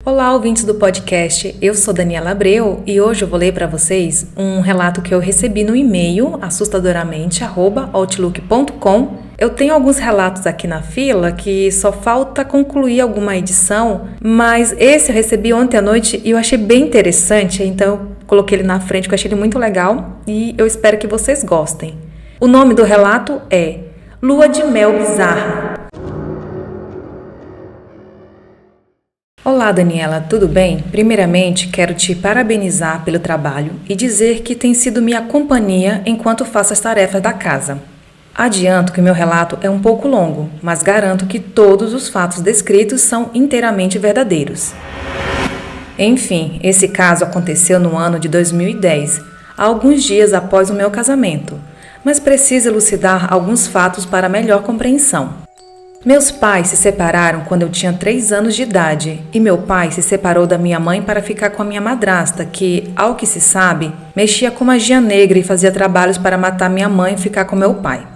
Olá, ouvintes do podcast. Eu sou Daniela Abreu e hoje eu vou ler para vocês um relato que eu recebi no e-mail assustadoramente@outlook.com. Eu tenho alguns relatos aqui na fila que só falta concluir alguma edição, mas esse eu recebi ontem à noite e eu achei bem interessante, então eu coloquei ele na frente porque eu achei ele muito legal e eu espero que vocês gostem. O nome do relato é Lua de Mel Bizarra. Olá, Daniela, tudo bem? Primeiramente, quero te parabenizar pelo trabalho e dizer que tem sido minha companhia enquanto faço as tarefas da casa. Adianto que meu relato é um pouco longo, mas garanto que todos os fatos descritos são inteiramente verdadeiros. Enfim, esse caso aconteceu no ano de 2010, alguns dias após o meu casamento, mas preciso elucidar alguns fatos para melhor compreensão. Meus pais se separaram quando eu tinha 3 anos de idade e meu pai se separou da minha mãe para ficar com a minha madrasta, que, ao que se sabe, mexia com magia negra e fazia trabalhos para matar minha mãe e ficar com meu pai.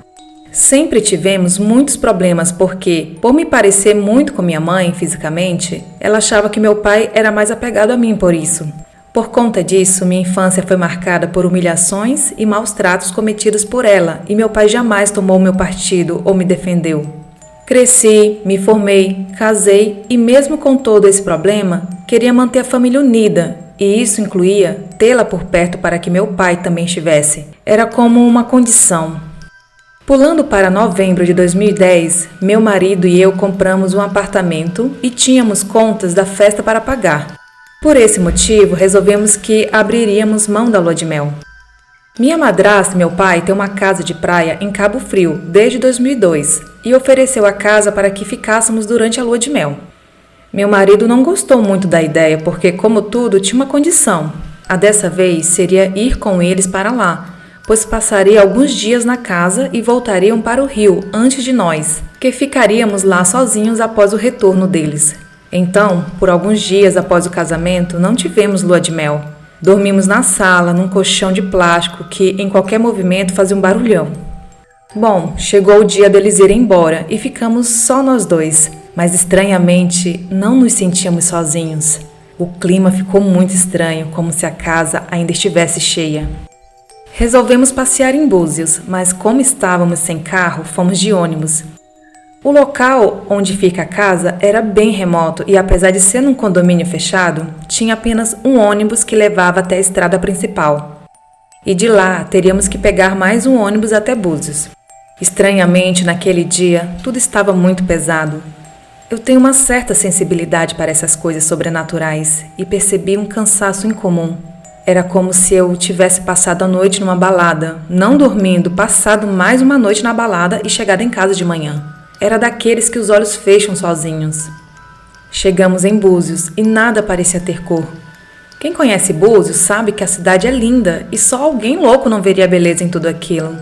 Sempre tivemos muitos problemas porque, por me parecer muito com minha mãe fisicamente, ela achava que meu pai era mais apegado a mim por isso. Por conta disso, minha infância foi marcada por humilhações e maus tratos cometidos por ela e meu pai jamais tomou meu partido ou me defendeu. Cresci, me formei, casei e mesmo com todo esse problema, queria manter a família unida e isso incluía tê-la por perto para que meu pai também estivesse. Era como uma condição. Pulando para novembro de 2010, meu marido e eu compramos um apartamento e tínhamos contas da festa para pagar. Por esse motivo, resolvemos que abriríamos mão da lua de mel. Minha madrasta e meu pai têm uma casa de praia em Cabo Frio desde 2002 e ofereceu a casa para que ficássemos durante a lua de mel. Meu marido não gostou muito da ideia porque, como tudo, tinha uma condição. A dessa vez seria ir com eles para lá, pois passaria alguns dias na casa e voltariam para o Rio antes de nós, que ficaríamos lá sozinhos após o retorno deles. Então, por alguns dias após o casamento, não tivemos lua de mel. Dormimos na sala, num colchão de plástico que, em qualquer movimento, fazia um barulhão. Bom, chegou o dia deles irem embora e ficamos só nós dois, mas estranhamente não nos sentíamos sozinhos. O clima ficou muito estranho, como se a casa ainda estivesse cheia. Resolvemos passear em Búzios, mas como estávamos sem carro, fomos de ônibus. O local onde fica a casa era bem remoto e, apesar de ser num condomínio fechado, tinha apenas um ônibus que levava até a estrada principal. E de lá teríamos que pegar mais um ônibus até Búzios. Estranhamente, naquele dia, tudo estava muito pesado. Eu tenho uma certa sensibilidade para essas coisas sobrenaturais e percebi um cansaço incomum. Era como se eu tivesse passado a noite numa balada, não dormindo, passado mais uma noite na balada e chegado em casa de manhã. Era daqueles que os olhos fecham sozinhos. Chegamos em Búzios e nada parecia ter cor. Quem conhece Búzios sabe que a cidade é linda e só alguém louco não veria beleza em tudo aquilo.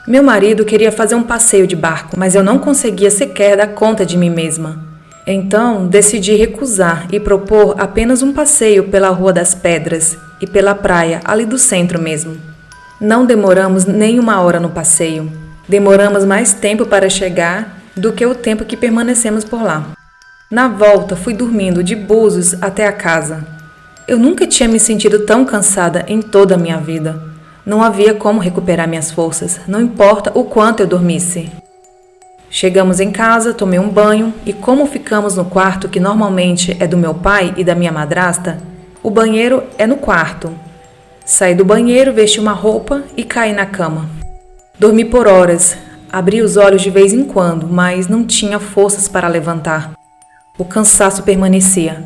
Meu marido queria fazer um passeio de barco, mas eu não conseguia sequer dar conta de mim mesma. Então, decidi recusar e propor apenas um passeio pela Rua das Pedras e pela praia, ali do centro mesmo. Não demoramos nem 1 hora no passeio. Demoramos mais tempo para chegar do que o tempo que permanecemos por lá. Na volta, fui dormindo de Búzios até a casa. Eu nunca tinha me sentido tão cansada em toda a minha vida. Não havia como recuperar minhas forças, não importa o quanto eu dormisse. Chegamos em casa, tomei um banho e como ficamos no quarto que normalmente é do meu pai e da minha madrasta, o banheiro é no quarto. Saí do banheiro, vesti uma roupa e caí na cama. Dormi por horas, abri os olhos de vez em quando, mas não tinha forças para levantar. O cansaço permanecia.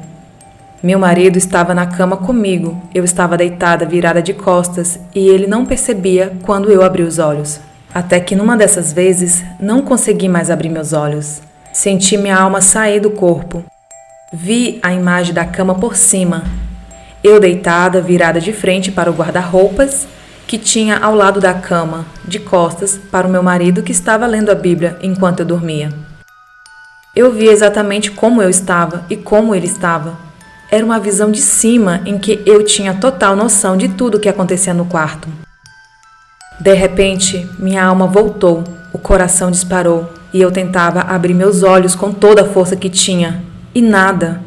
Meu marido estava na cama comigo, eu estava deitada, virada de costas, e ele não percebia quando eu abri os olhos. Até que numa dessas vezes, não consegui mais abrir meus olhos. Senti minha alma sair do corpo. Vi a imagem da cama por cima. Eu deitada, virada de frente para o guarda-roupas, que tinha ao lado da cama, de costas, para o meu marido que estava lendo a Bíblia enquanto eu dormia. Eu vi exatamente como eu estava e como ele estava. Era uma visão de cima em que eu tinha total noção de tudo o que acontecia no quarto. De repente, minha alma voltou, o coração disparou e eu tentava abrir meus olhos com toda a força que tinha. E nada.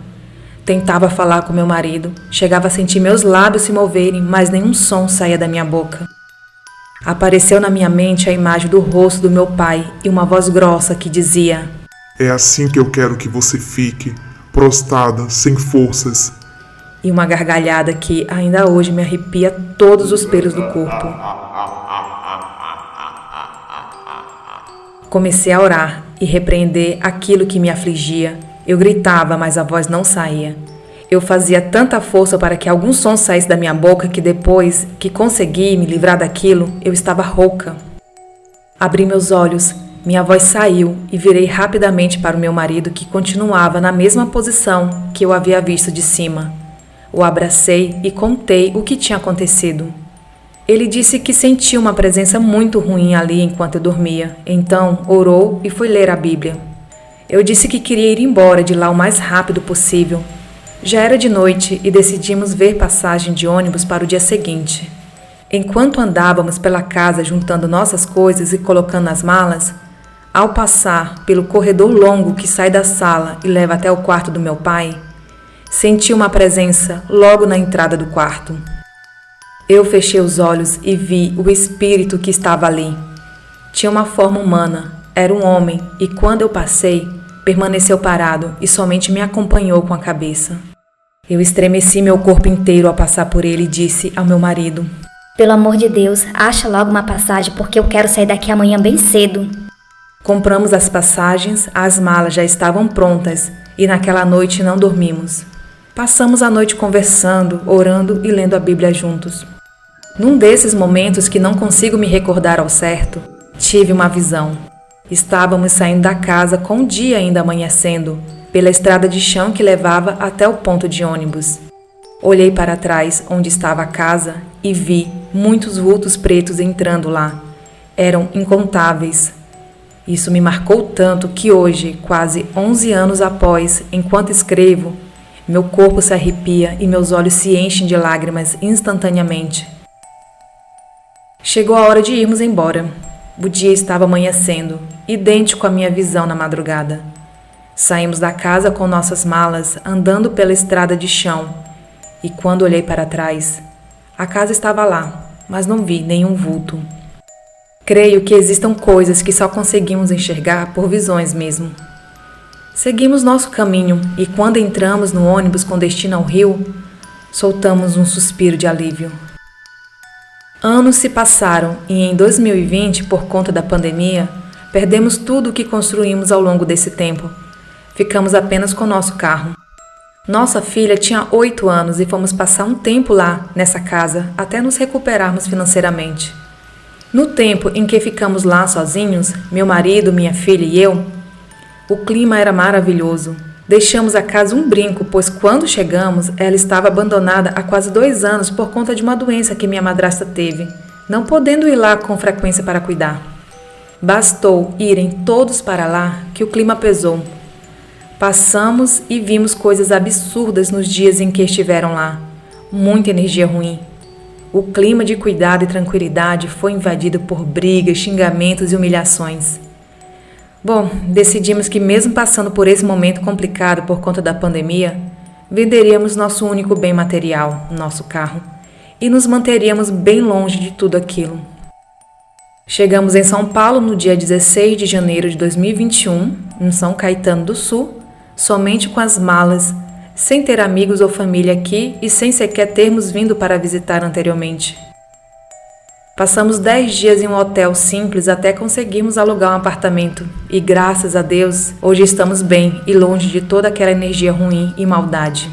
Tentava falar com meu marido, chegava a sentir meus lábios se moverem, mas nenhum som saía da minha boca. Apareceu na minha mente a imagem do rosto do meu pai e uma voz grossa que dizia: É assim que eu quero que você fique, prostrada, sem forças. E uma gargalhada que ainda hoje me arrepia todos os pelos do corpo. Comecei a orar e repreender aquilo que me afligia. Eu gritava, mas a voz não saía. Eu fazia tanta força para que algum som saísse da minha boca que depois que consegui me livrar daquilo, eu estava rouca. Abri meus olhos, minha voz saiu e virei rapidamente para o meu marido, que continuava na mesma posição que eu havia visto de cima. O abracei e contei o que tinha acontecido. Ele disse que sentiu uma presença muito ruim ali enquanto eu dormia, então orou e foi ler a Bíblia. Eu disse que queria ir embora de lá o mais rápido possível. Já era de noite e decidimos ver passagem de ônibus para o dia seguinte. Enquanto andávamos pela casa juntando nossas coisas e colocando as malas, ao passar pelo corredor longo que sai da sala e leva até o quarto do meu pai, senti uma presença logo na entrada do quarto. Eu fechei os olhos e vi o espírito que estava ali. Tinha uma forma humana, era um homem e quando eu passei, permaneceu parado e somente me acompanhou com a cabeça. Eu estremeci meu corpo inteiro ao passar por ele e disse ao meu marido: Pelo amor de Deus, acha logo uma passagem porque eu quero sair daqui amanhã bem cedo. Compramos as passagens, as malas já estavam prontas e naquela noite não dormimos. Passamos a noite conversando, orando e lendo a Bíblia juntos. Num desses momentos que não consigo me recordar ao certo, tive uma visão. Estávamos saindo da casa com o dia ainda amanhecendo, pela estrada de chão que levava até o ponto de ônibus. Olhei para trás onde estava a casa e vi muitos vultos pretos entrando lá. Eram incontáveis. Isso me marcou tanto que hoje, quase 11 anos após, enquanto escrevo, meu corpo se arrepia e meus olhos se enchem de lágrimas instantaneamente. Chegou a hora de irmos embora. O dia estava amanhecendo, idêntico à minha visão na madrugada. Saímos da casa com nossas malas, andando pela estrada de chão, e quando olhei para trás, a casa estava lá, mas não vi nenhum vulto. Creio que existam coisas que só conseguimos enxergar por visões mesmo. Seguimos nosso caminho e quando entramos no ônibus com destino ao Rio, soltamos um suspiro de alívio. Anos se passaram e em 2020, por conta da pandemia, perdemos tudo o que construímos ao longo desse tempo. Ficamos apenas com nosso carro. Nossa filha tinha 8 anos e fomos passar um tempo lá, nessa casa, até nos recuperarmos financeiramente. No tempo em que ficamos lá sozinhos, meu marido, minha filha e eu, o clima era maravilhoso. Deixamos a casa um brinco, pois quando chegamos, ela estava abandonada há quase 2 anos por conta de uma doença que minha madrasta teve, não podendo ir lá com frequência para cuidar. Bastou irem todos para lá que o clima pesou. Passamos e vimos coisas absurdas nos dias em que estiveram lá. Muita energia ruim. O clima de cuidado e tranquilidade foi invadido por brigas, xingamentos e humilhações. Bom, decidimos que mesmo passando por esse momento complicado por conta da pandemia, venderíamos nosso único bem material, nosso carro, e nos manteríamos bem longe de tudo aquilo. Chegamos em São Paulo no dia 16 de janeiro de 2021, em São Caetano do Sul, somente com as malas, sem ter amigos ou família aqui e sem sequer termos vindo para visitar anteriormente. Passamos 10 dias em um hotel simples até conseguirmos alugar um apartamento e, graças a Deus, hoje estamos bem e longe de toda aquela energia ruim e maldade.